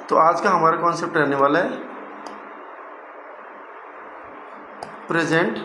तो आज का हमारा कॉन्सेप्ट रहने वाला है प्रेजेंट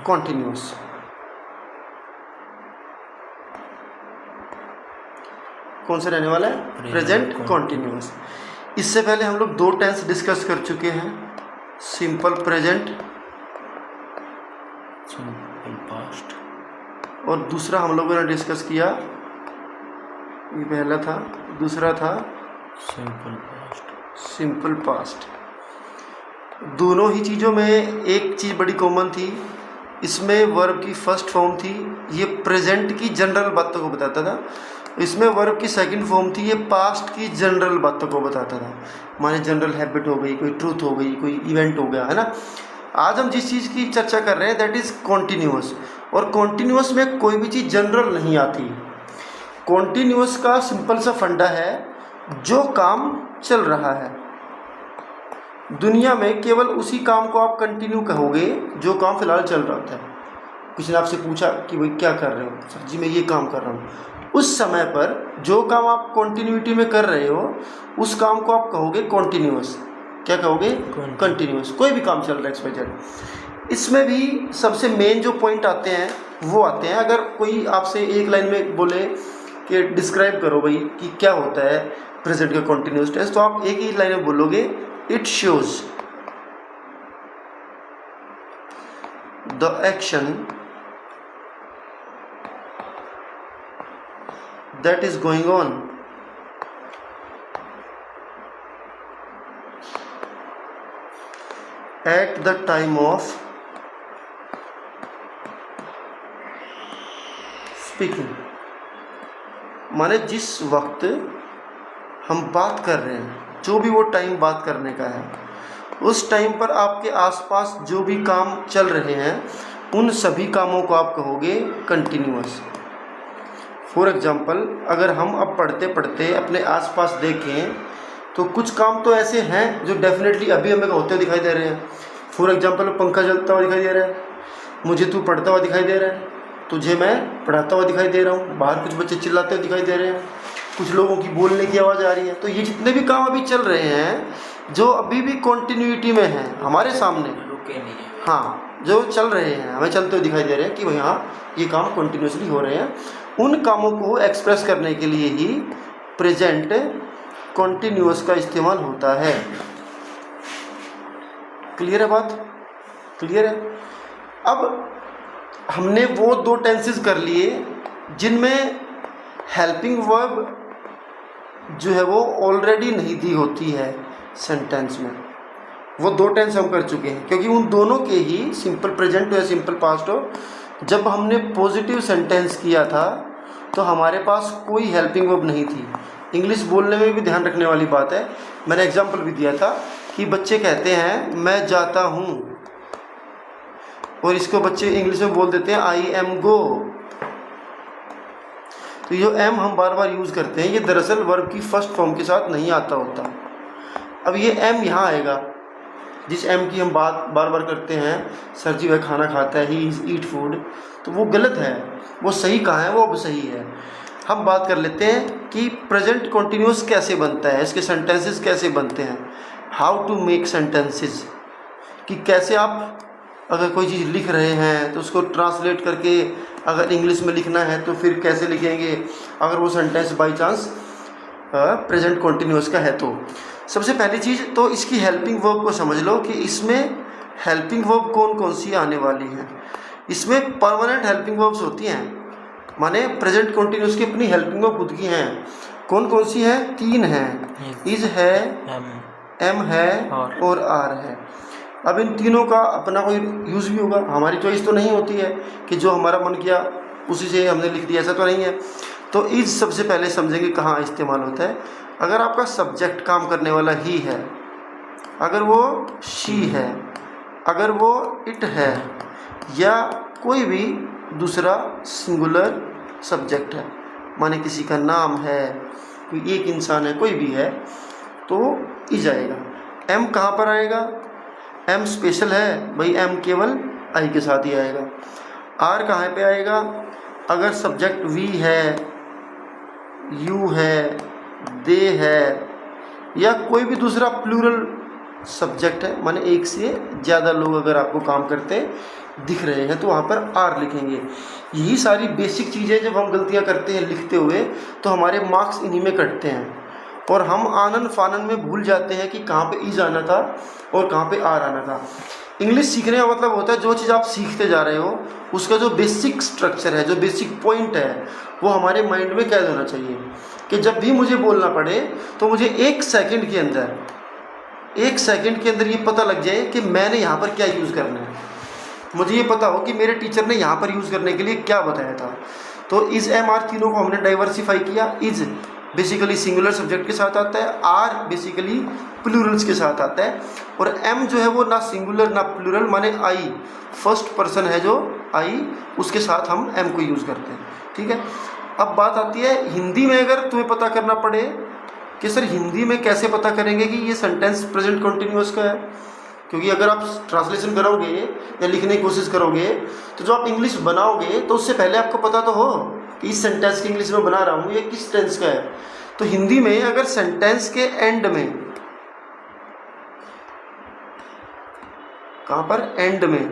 कॉन्टिन्यूअस। कौन सा रहने वाला है? Present continuous. इससे पहले हम लोग दो टेंस डिस्कस कर चुके हैं, सिंपल प्रेजेंट, सिंपल पास्ट, और दूसरा हम लोगों ने डिस्कस किया, ये पहला था, दूसरा था सिंपल पास्ट। Simple past. दोनों ही चीज़ों में एक चीज़ बड़ी कॉमन थी, इसमें वर्ब की फर्स्ट फॉर्म थी, ये प्रेजेंट की जनरल बातों को बताता था, इसमें वर्ब की सेकंड फॉर्म थी, ये पास्ट की जनरल बातों को बताता था। माने जनरल हैबिट हो गई, कोई ट्रूथ हो गई, कोई इवेंट हो गया, है ना। आज हम जिस चीज़ की चर्चा कर रहे हैं दैट इज़ कॉन्टिन्यूअस, और कॉन्टिन्यूअस में कोई भी चीज़ जनरल नहीं आती। कॉन्टिन्यूअस का सिंपल सा फंडा है, जो काम चल रहा है दुनिया में, केवल उसी काम को आप कंटिन्यू कहोगे जो काम फिलहाल चल रहा था। किसी ने आपसे पूछा कि भाई क्या कर रहे हो? सर जी मैं ये काम कर रहा हूँ। उस समय पर जो काम आप कंटिन्यूटी में कर रहे हो उस काम को आप कहोगे कॉन्टिन्यूअस। क्या कहोगे? कंटिन्यूअस। कोई भी काम चल रहा है एक्सवाइजेड। इसमें भी सबसे मेन जो पॉइंट आते हैं वो आते हैं, अगर कोई आपसे एक लाइन में बोले कि डिस्क्राइब करो भाई कि क्या होता है प्रेजेंट का कॉन्टिन्यूअस टेंस, तो आप एक ही लाइन में बोलोगे it shows the action that is going on at the time of speaking। माने जिस वक्त हम बात कर रहे हैं, जो भी वो टाइम बात करने का है, उस टाइम पर आपके आसपास जो भी काम चल रहे हैं उन सभी कामों को आप कहोगे कंटिन्यूअस। फॉर एग्ज़ाम्पल, अगर हम अब पढ़ते पढ़ते अपने आसपास देखें तो कुछ काम तो ऐसे हैं जो डेफिनेटली अभी हमें होते हुए दिखाई दे रहे हैं। फॉर एग्ज़ाम्पल, पंखा चलता हुआ दिखाई दे रहा है, मुझे तू पढ़ता हुआ दिखाई दे रहा है, तुझे मैं पढ़ाता हुआ दिखाई दे रहा हूँ, बाहर कुछ बच्चे चिल्लाते हुए दिखाई दे रहे हैं, कुछ लोगों की बोलने की आवाज़ आ रही है। तो ये जितने भी काम अभी चल रहे हैं जो अभी भी कॉन्टिन्यूटी में हैं हमारे सामने, रुके नहीं है, हाँ, जो चल रहे हैं, हमें चलते हुए दिखाई दे रहे हैं कि भाई हाँ ये काम कंटिन्यूसली हो रहे हैं, उन कामों को एक्सप्रेस करने के लिए ही प्रेजेंट कॉन्टिन्यूअस का इस्तेमाल होता है। क्लियर है बात? क्लियर है। अब हमने वो दो टेंसेस कर लिए जिनमें हेल्पिंग वर्ब जो है वो ऑलरेडी नहीं दी होती है सेंटेंस में। वो दो टेंस हम कर चुके हैं, क्योंकि उन दोनों के ही सिंपल प्रेजेंट हो या सिंपल पास्ट हो, जब हमने पॉजिटिव सेंटेंस किया था तो हमारे पास कोई हेल्पिंग वर्ब नहीं थी। इंग्लिश बोलने में भी ध्यान रखने वाली बात है, मैंने एग्जांपल भी दिया था कि बच्चे कहते हैं मैं जाता हूँ, और इसको बच्चे इंग्लिश में बोल देते हैं आई एम गो। तो जो एम हम बार बार यूज़ करते हैं, ये दरअसल वर्ब की फर्स्ट फॉर्म के साथ नहीं आता होता। अब ये एम यहाँ आएगा, जिस एम की हम बात बार बार करते हैं, सर जी वह खाना खाता है, ही इज़ ईट फूड, तो वो गलत है। वो सही कहाँ है? वो अब सही है। हम बात कर लेते हैं कि प्रेजेंट कॉन्टिन्यूअस कैसे बनता है, इसके सेंटेंसेस कैसे बनते हैं, हाउ टू मेक सेंटेंसेस, कि कैसे आप अगर कोई चीज़ लिख रहे हैं तो उसको ट्रांसलेट करके अगर इंग्लिश में लिखना है तो फिर कैसे लिखेंगे अगर वो sentence by chance present continuous का है। तो सबसे पहली चीज़ तो इसकी हेल्पिंग वर्ब को समझ लो कि इसमें हेल्पिंग वर्ब कौन कौन सी आने वाली हैं। इसमें परमानेंट हेल्पिंग वर्ब्स होती हैं, माने प्रेजेंट कॉन्टिन्यूअस की अपनी हेल्पिंग वर्ब खुद की हैं। कौन कौन सी हैं? तीन हैं, इज़ है, एम है और आर है। अब इन तीनों का अपना कोई यूज़ भी होगा, हमारी चॉइस तो नहीं होती है कि जो हमारा मन किया उसी से हमने लिख दिया, ऐसा तो नहीं है। तो इज़ सबसे पहले समझेंगे कहाँ इस्तेमाल होता है। अगर आपका सब्जेक्ट काम करने वाला ही है, अगर वो शी है, अगर वो इट है, या कोई भी दूसरा सिंगुलर सब्जेक्ट है, माने किसी का नाम है, कोई एक इंसान है, कोई भी है, तो इज आएगा। एम कहाँ पर आएगा? एम स्पेशल है भाई, एम केवल आई के साथ ही आएगा। आर कहाँ पे आएगा? अगर सब्जेक्ट वी है, यू है, दे है, या कोई भी दूसरा प्लूरल सब्जेक्ट है, माने एक से ज़्यादा लोग अगर आपको काम करते दिख रहे हैं तो वहाँ पर आर लिखेंगे। यही सारी बेसिक चीज़ें जब हम गलतियाँ करते हैं लिखते हुए तो हमारे मार्क्स इन्हीं में कटते हैं और हम आनन फानन में भूल जाते हैं कि कहाँ पे इज आना था और कहाँ पे आर आना था। इंग्लिश सीखने का मतलब होता है जो चीज़ आप सीखते जा रहे हो उसका जो बेसिक स्ट्रक्चर है, जो बेसिक पॉइंट है, वो हमारे माइंड में कैद होना चाहिए कि जब भी मुझे बोलना पड़े तो मुझे एक सेकंड के अंदर ये पता लग जाए कि मैंने यहाँ पर क्या यूज़ करना है। मुझे ये पता हो कि मेरे टीचर ने यहाँ पर यूज़ करने के लिए क्या बताया था। तो इज एम आर तीनों को हमने डाइवर्सिफाई किया। इज बेसिकली सिंगुलर सब्जेक्ट के साथ आता है, आर बेसिकली प्लूरल्स के साथ आता है, और एम जो है वो ना सिंगुलर ना प्लूरल, माने आई फर्स्ट पर्सन है जो आई, उसके साथ हम एम को यूज़ करते हैं। ठीक है, अब बात आती है हिंदी में। अगर तुम्हें पता करना पड़े कि सर हिंदी में कैसे पता करेंगे कि ये सेंटेंस प्रेजेंट कंटिन्यूअस का है, क्योंकि अगर आप ट्रांसलेशन करोगे या लिखने की कोशिश करोगे तो जो आप इंग्लिश बनाओगे तो उससे पहले आपको पता तो हो कि इस सेंटेंस की इंग्लिश में बना रहा हूँ ये किस टेंस का है। तो हिंदी में अगर सेंटेंस के एंड में, कहाँ पर, एंड में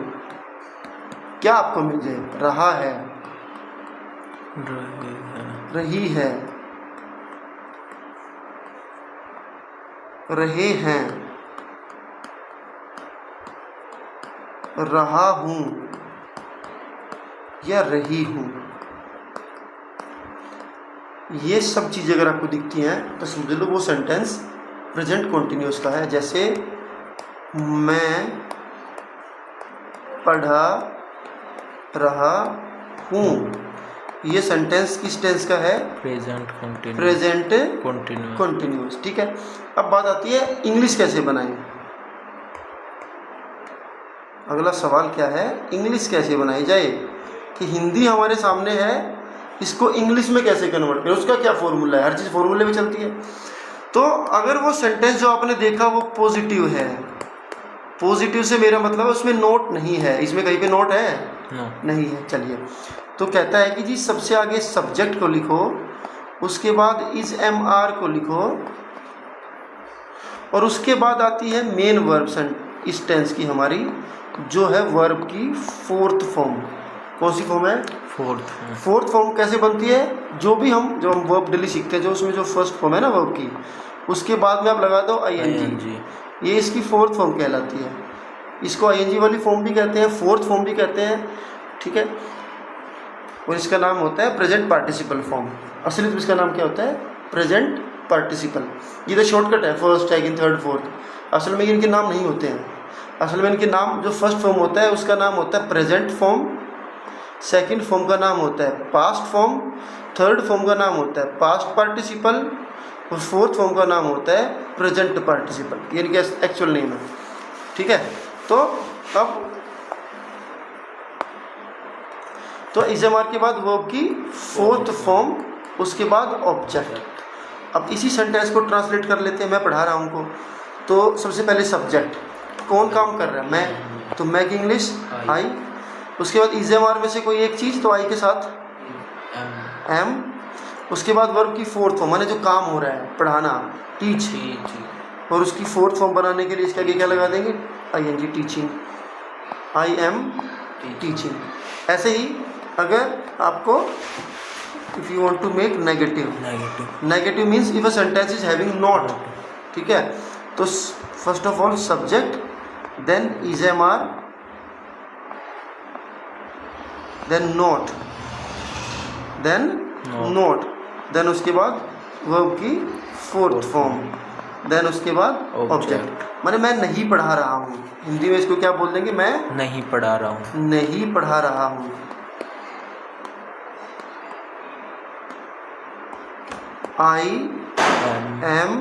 क्या आपको मिल जाए, रहा है, रही है, रहे हैं, रहा हूँ या रही हूँ, ये सब चीज़ें अगर आपको दिखती हैं तो समझ लो वो सेंटेंस प्रेजेंट कंटिन्यूअस का है। जैसे मैं पढ़ा रहा हूँ, ये सेंटेंस किस टेंस का है, present continuous, present continuous. Continuous. ठीक है, अब बात आती है इंग्लिश कैसे बनाएं। अगला सवाल क्या है, इंग्लिश कैसे बनाई जाए, कि हिंदी हमारे सामने है, इसको इंग्लिश में कैसे कन्वर्ट करें, उसका क्या फॉर्मूला है। हर चीज़ फॉर्मूले में चलती है। तो अगर वो सेंटेंस जो आपने देखा वो पॉजिटिव है, पॉजिटिव से मेरा मतलब उसमें नोट नहीं है, इसमें कहीं पे नोट है नहीं है, चलिए। तो कहता है कि जी सबसे आगे सब्जेक्ट को लिखो, उसके बाद इज एम आर को लिखो, और उसके बाद आती है मेन वर्ब इस टेंस की हमारी, जो है वर्ब की फोर्थ फॉर्म। कौन सी फॉर्म है, फोर्थ फॉर्म। कैसे बनती है, जो हम वर्ब डेली सीखते हैं जो उसमें जो फर्स्ट फॉर्म है ना वर्ब की, उसके बाद में आप लगा दो आईएनजी, ये इसकी फोर्थ फॉर्म कहलाती है। इसको आईएनजी वाली फॉर्म भी कहते हैं, फोर्थ फॉर्म भी कहते हैं। ठीक है, और इसका नाम होता है प्रेजेंट पार्टिसिपल फॉर्म। असली तो इसका नाम क्या होता है, प्रेजेंट पार्टिसिपल। ये तो शॉर्टकट है, फर्स्ट, सेकंड, थर्ड, फोर्थ। असल में इनके नाम नहीं होते हैं। असल में इनके नाम, जो फर्स्ट फॉर्म होता है उसका नाम होता है प्रेजेंट फॉर्म, सेकंड फॉर्म का नाम होता है पास्ट फॉर्म, थर्ड फॉर्म का नाम होता है पास्ट पार्टिसिपल, और फोर्थ फॉर्म का नाम होता है प्रेजेंट पार्टिसिपल। ये इनका एक्चुअल नेम है। ठीक है, तो अब तो इजमार के बाद वर्ब की फोर्थ फॉर्म, उसके बाद ऑब्जेक्ट। अब इसी सेंटेंस को ट्रांसलेट कर लेते हैं। मैं पढ़ा रहा हूँ उनको, तो सबसे पहले सब्जेक्ट, कौन काम कर रहा है, मैं, तो मैं की इंग्लिश आई। उसके बाद इजमार में से कोई एक चीज़, तो आई के साथ एम। उसके बाद वर्ब की फोर्थ फॉर्म, माने जो काम हो रहा है, पढ़ाना, टीच, और उसकी फोर्थ फॉर्म बनाने के लिए इसके आगे क्या लगा देंगे, ING, teaching, I am teaching. ऐसे ही अगर आपको if you want to make negative means if a sentence is having not. ठीक है, तो first of all subject, then is am are, then not, then not, then उसके बाद verb की फोर्थ फॉर्म, देन उसके बाद ऑब्जेक्ट। माने मैं नहीं पढ़ा रहा हूँ, हिंदी में इसको क्या बोल देंगे, मैं नहीं पढ़ा रहा हूँ, नहीं पढ़ा रहा हूँ। I am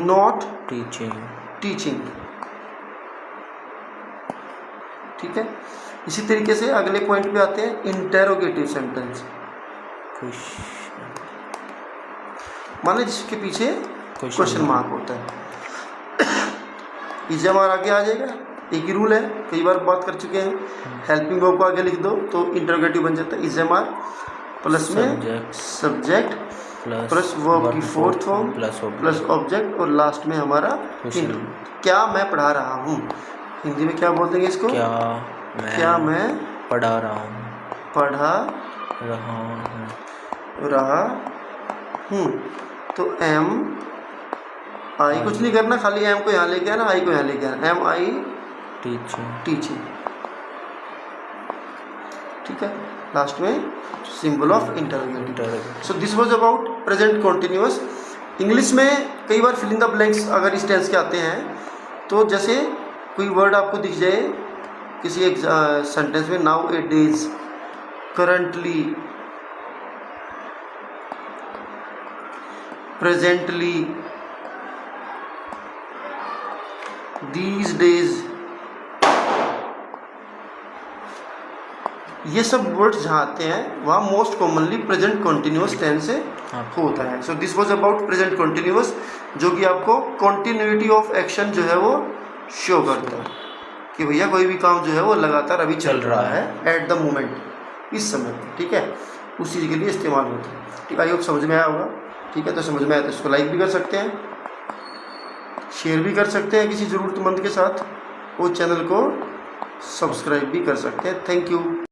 not teaching। ठीक है, इसी तरीके से अगले पॉइंट पे आते हैं, इंटेरोगेटिव सेंटेंस। मान लो जिसके पीछे क्वेश्चन मार्क होता है। इसे हमारा आगे आ जाएगा, एक ही रूल है, कई बार बात कर चुके हैं। हेल्पिंग वर्ब को आगे लिख दो तो इंटेरोगेटिव बन जाता है। इज एम आर प्लस में सब्जेक्ट प्लस वर्ब की फोर्थ फॉर्म प्लस ऑब्जेक्ट और लास्ट में हमारा क्वेश्चन। into। क्या मैं पढ़ा रहा हूँ, हिंदी में क्या बोल देंगे इसको? क्या मैं पढ़ा रहा हूँ पढ़ा रहा हूँ। तो एम आई, कुछ नहीं करना, खाली एम को यहाँ लेके आना, आई को यहाँ लेके आना, एम आई टीचिंग। ठीक है, लास्ट में symbol of interrogative. So this was about present continuous. English में कई बार फिल इन द ब्लैंक्स अगर इस टेंस के आते हैं, तो जैसे कोई वर्ड आपको दिख जाए किसी एक सेंटेंस में, now it is, currently, presently, these days, ये सब वर्ड्स जहाँ आते हैं वहाँ most commonly present continuous tense से होता है। So this was about present continuous, जो कि आपको कॉन्टिन्यूटी ऑफ एक्शन जो है वो शो करता है कि भैया कोई भी काम जो है वो लगातार अभी चल रहा है, एट द मोमेंट, इस समय पे। ठीक है, उस चीज़ के लिए इस्तेमाल होता है। ठीक है, आई होप समझ में आया होगा। ठीक है, तो समझ में आया तो इसको लाइक भी कर सकते हैं, शेयर भी कर सकते हैं किसी ज़रूरतमंद के साथ, और चैनल को सब्सक्राइब भी कर सकते हैं। Thank you.